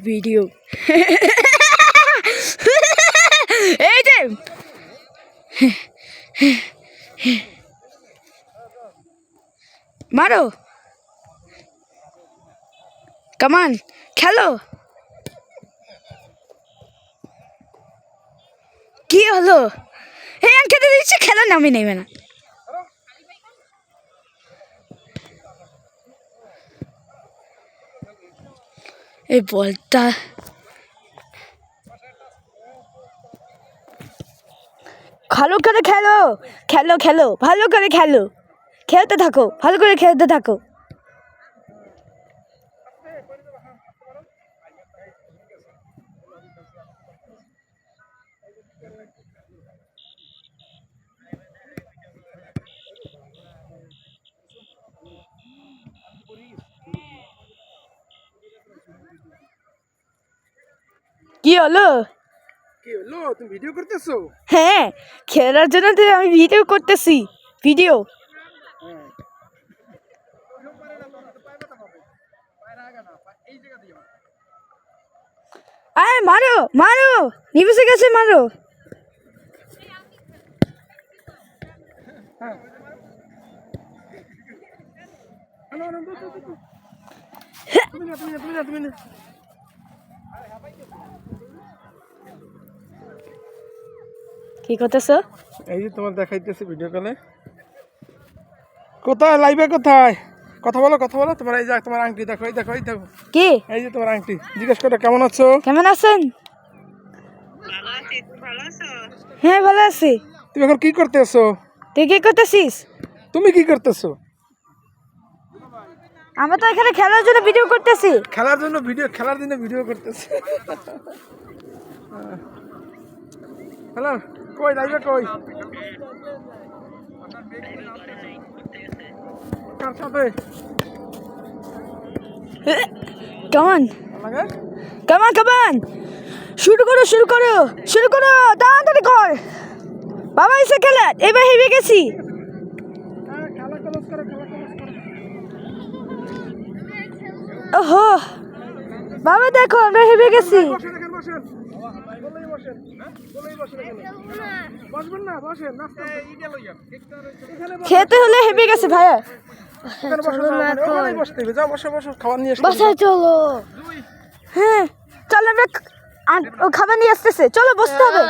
video এই যে মারো কামান খেলো কি হলো এই খেতে দিচ্ছি খেলা নামই নেবে না এই বলটা ভালো করে খেলো খেলো খেলো ভালো করে খেলো খেলতে থাকো ভালো করে খেলতে থাকো কি হলো কি হলো তুমি ভিডিও করতেছো হ্যাঁ খেলার জন্য তো আমি ভিডিও করতেছি ভিডিও আরে মারো মারো নিভেসে গেছে মারো কি করতেছো এই যে তোমার দেখাইতেছি ভিডিও কলে কোথায় লাইভে কোথায় কথা বলো তোমার এই যে তোমার আংটি দেখো এই দেখো কি এই যে তোমার আংটি জিজ্ঞেস করে কেমন আছো কেমন আছেন হ্যাঁ ভালো আছি তুমি এখন কি করতেছো তুই কি করতেছিস তুমি কি করতেছো আমরা তো এখানে খেলার জন্য ভিডিও করতেছি খেলার জন্য ভিডিও করতেছি হ্যালো কই লাইভে কই কার সাথে কেমন লাগে কেমন কেমন শুরু করো তাড়াতাড়ি কর বাবা এসে খেলা এবার হেবে গেছি খেলা ক্লোজ করো ওহো বাবা দেখো আমরা হেবে গেছি বসেন এখানে বসেন বলেই বসেন বসবেন না বসেন নাস্তা খেতে হলে হেবে গেছে ভাইয়া এখানে বসো ওখানে বসতে হবে যাও বসো খাবার নিয়ে এসো বাসায় চলো হ্যাঁ চলো আমরা খাবার নিয়ে আসতেছে চলো বসতে হবে